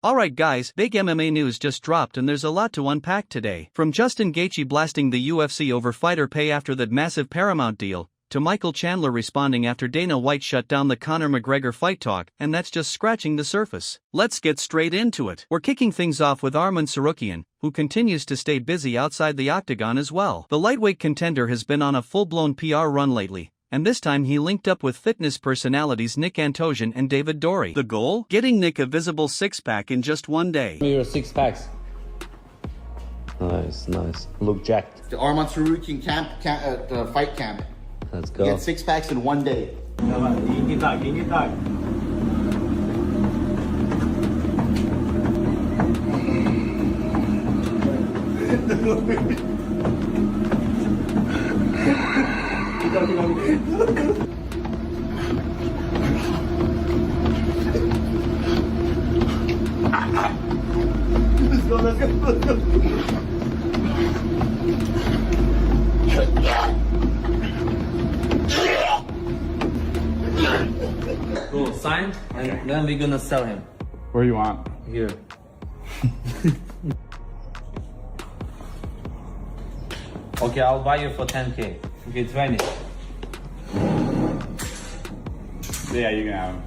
Alright guys, big MMA news just dropped and there's a lot to unpack today. From Justin Gaethje blasting the UFC over fighter pay after that massive Paramount deal, to Michael Chandler responding after Dana White shut down the Conor McGregor fight talk, and that's just scratching the surface. Let's get straight into it. We're kicking things off with Arman Tsarukyan, who continues to stay busy outside the Octagon as well. The lightweight contender has been on a full-blown PR run lately, and this time he linked up with fitness personalities Nick Antosian and David Dory. The goal? Getting Nick a visible six-pack in just one day. Your six packs. Nice. Look jacked. The Arman Tsarukyan the fight camp. Let's go. Get six packs in one day. Let's go. Cool, sign, and then we're gonna sell him. Where you want? Here. Okay, I'll buy you for 10K. Okay, 20. Yeah, you can have him.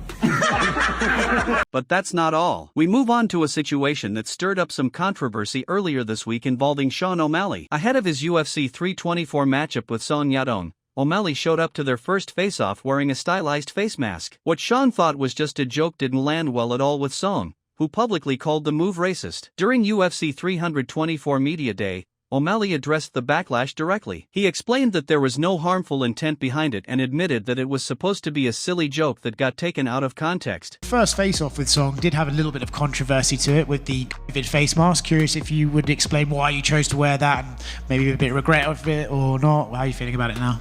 But that's not all. We move on to a situation that stirred up some controversy earlier this week involving Shawn Ali. Ahead of his UFC 324 matchup with Son Yadong, O'Malley showed up to their first face-off wearing a stylized face mask. What Shawn thought was just a joke didn't land well at all with Son, who publicly called the move racist. During UFC 324 Media Day, O'Malley addressed the backlash directly. He explained that there was no harmful intent behind it and admitted that it was supposed to be a silly joke that got taken out of context. First face-off with Song did have a little bit of controversy to it with the David face mask. Curious if you would explain why you chose to wear that and maybe a bit of regret of it or not. How are you feeling about it now?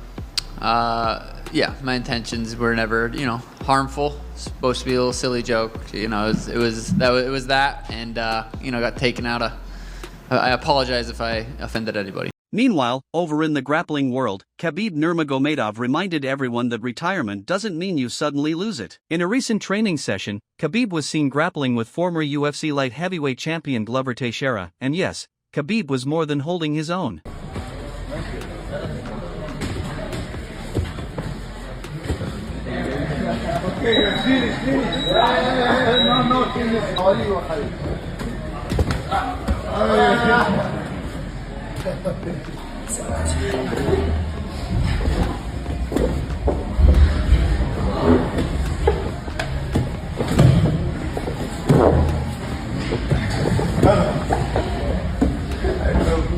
Yeah, my intentions were never, harmful. It's supposed to be a little silly joke. It was that, and got taken out of. I apologize if I offended anybody. Meanwhile, over in the grappling world, Khabib Nurmagomedov reminded everyone that retirement doesn't mean you suddenly lose it. In a recent training session, Khabib was seen grappling with former UFC light heavyweight champion Glover Teixeira, and yes, Khabib was more than holding his own.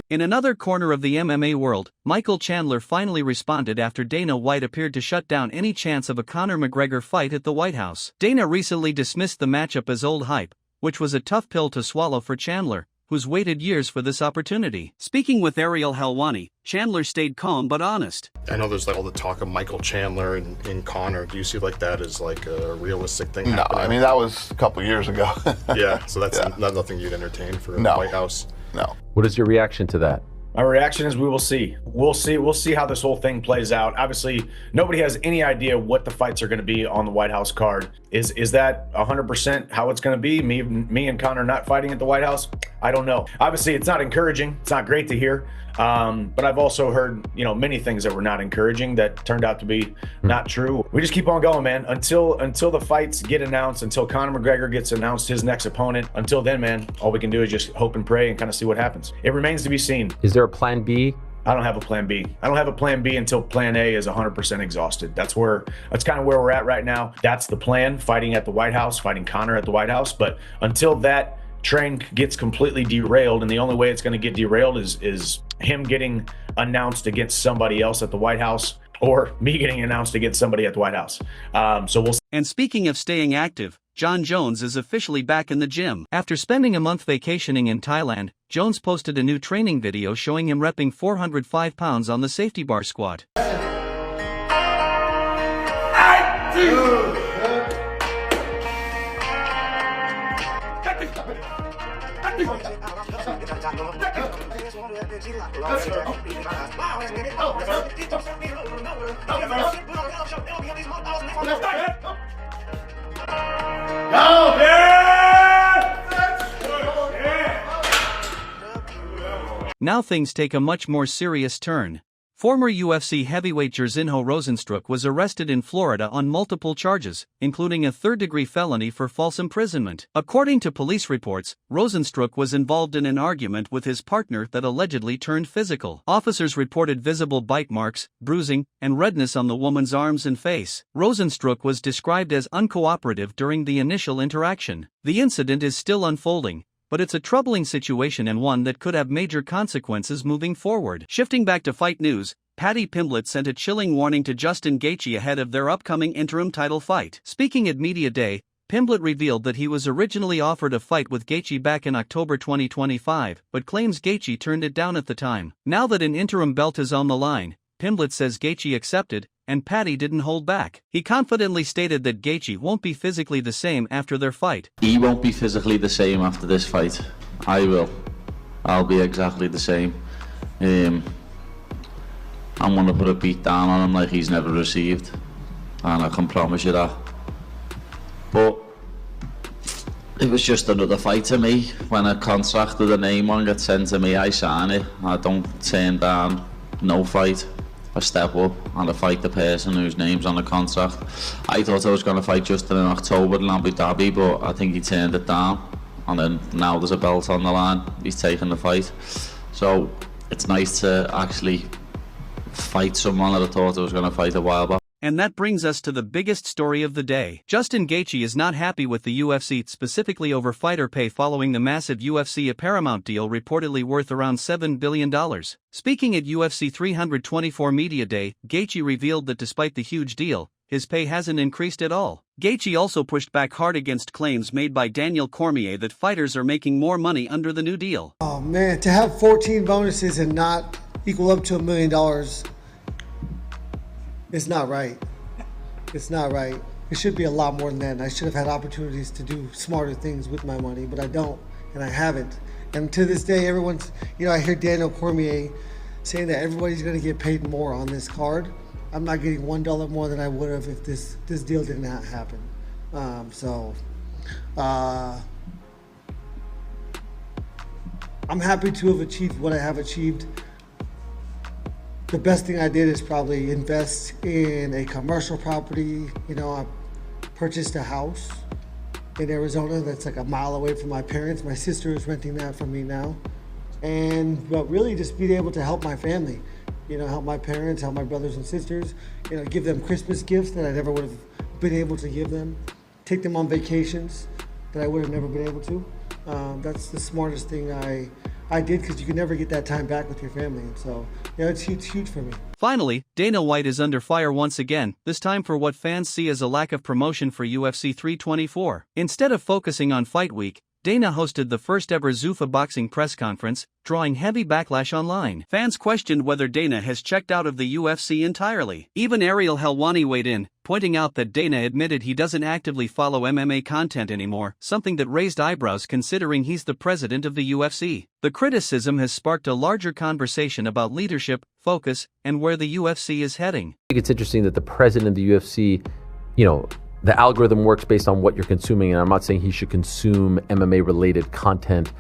In another corner of the MMA world, Michael Chandler finally responded after Dana White appeared to shut down any chance of a Conor McGregor fight at the White House. Dana recently dismissed the matchup as old hype, which was a tough pill to swallow for Chandler, who's waited years for this opportunity. Speaking with Ariel Helwani, Chandler stayed calm but honest. I know there's all the talk of Michael Chandler and Conor. Do you see that as a realistic thing? No, happening? I mean, that was a couple years ago. Yeah, so that's not nothing you'd entertain for the White House? No. What is your reaction to that? My reaction is we will see. We'll see how this whole thing plays out. Obviously, nobody has any idea what the fights are going to be on the White House card. Is that 100% how it's going to be? Me and Conor not fighting at the White House? I don't know. Obviously, it's not encouraging. It's not great to hear. But I've also heard, many things that were not encouraging that turned out to be not true. We just keep on going, man. Until the fights get announced, until Conor McGregor gets announced his next opponent, until then, man, all we can do is just hope and pray and kind of see what happens. It remains to be seen. Is there a plan B? I don't have a plan B. I don't have a plan B until plan A is 100% exhausted. That's kind of where we're at right now. That's the plan, fighting at the White House, fighting Conor at the White House. But until that train gets completely derailed, and the only way it's going to get derailed is him getting announced against somebody else at the White House, or me getting announced against somebody at the White House. So we'll see. And speaking of staying active, Jon Jones is officially back in the gym. After spending a month vacationing in Thailand, Jones posted a new training video showing him repping 405 pounds on the safety bar squat. Go! Yeah! now things take a much more serious turn. Former UFC heavyweight Jairzinho Rozenstruik was arrested in Florida on multiple charges, including a third-degree felony for false imprisonment. According to police reports, Rozenstruik was involved in an argument with his partner that allegedly turned physical. Officers reported visible bite marks, bruising, and redness on the woman's arms and face. Rozenstruik was described as uncooperative during the initial interaction. The incident is still unfolding, but it's a troubling situation and one that could have major consequences moving forward. Shifting back to fight news, Paddy Pimblett sent a chilling warning to Justin Gaethje ahead of their upcoming interim title fight. Speaking at Media Day, Pimblett revealed that he was originally offered a fight with Gaethje back in October 2025, but claims Gaethje turned it down at the time. Now that an interim belt is on the line, Pimblett says Gaethje accepted, and Paddy didn't hold back. He confidently stated that Gaethje won't be physically the same after their fight. He won't be physically the same after this fight. I will. I'll be exactly the same. I'm going to put a beat down on him like he's never received, and I can promise you that. But it was just another fight to me. When a contract with a name on gets sent to me, I sign it. I don't turn down no fight. I step up and I fight the person whose name's on the contract. I thought I was going to fight Justin in October in Abu Dhabi, but I think he turned it down. And then now there's a belt on the line. He's taking the fight. So it's nice to actually fight someone that I thought I was going to fight a while back. And that brings us to the biggest story of the day. Justin Gaethje is not happy with the UFC, specifically over fighter pay following the massive UFC Paramount deal reportedly worth around $7 billion. Speaking at UFC 324 Media Day, Gaethje revealed that despite the huge deal, his pay hasn't increased at all. Gaethje also pushed back hard against claims made by Daniel Cormier that fighters are making more money under the new deal. Oh man, to have 14 bonuses and not equal up to $1 million, it's not right. It's not right. It should be a lot more than that. And I should have had opportunities to do smarter things with my money, but I don't, and I haven't. And to this day, everyone's, I hear Daniel Cormier saying that everybody's going to get paid more on this card. I'm not getting $1 more than I would have if this deal did not happen. I'm happy to have achieved what I have achieved. The best thing I did is probably invest in a commercial property. I purchased a house in Arizona that's like a mile away from my parents. My sister is renting that from me now. But really just being able to help my family, help my parents, help my brothers and sisters, give them Christmas gifts that I never would have been able to give them, take them on vacations that I would have never been able to. That's the smartest thing I did, because you can never get that time back with your family. And so, it's huge for me. Finally, Dana White is under fire once again, this time for what fans see as a lack of promotion for UFC 324. Instead of focusing on Fight Week, Dana hosted the first ever Zuffa boxing press conference, drawing heavy backlash online. Fans questioned whether Dana has checked out of the UFC entirely. Even Ariel Helwani weighed in, pointing out that Dana admitted he doesn't actively follow MMA content anymore, something that raised eyebrows considering he's the president of the UFC. The criticism has sparked a larger conversation about leadership, focus, and where the UFC is heading. I think it's interesting that the president of the UFC, the algorithm works based on what you're consuming, and I'm not saying he should consume MMA-related content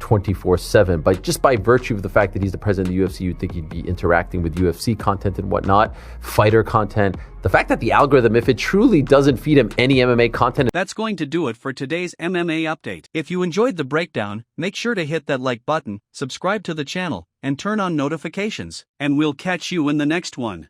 24/7, but just by virtue of the fact that he's the president of the UFC, you'd think he'd be interacting with UFC content and whatnot, fighter content. The fact that the algorithm, if it truly doesn't feed him any MMA content... That's going to do it for today's MMA update. If you enjoyed the breakdown, make sure to hit that like button, subscribe to the channel, and turn on notifications. And we'll catch you in the next one.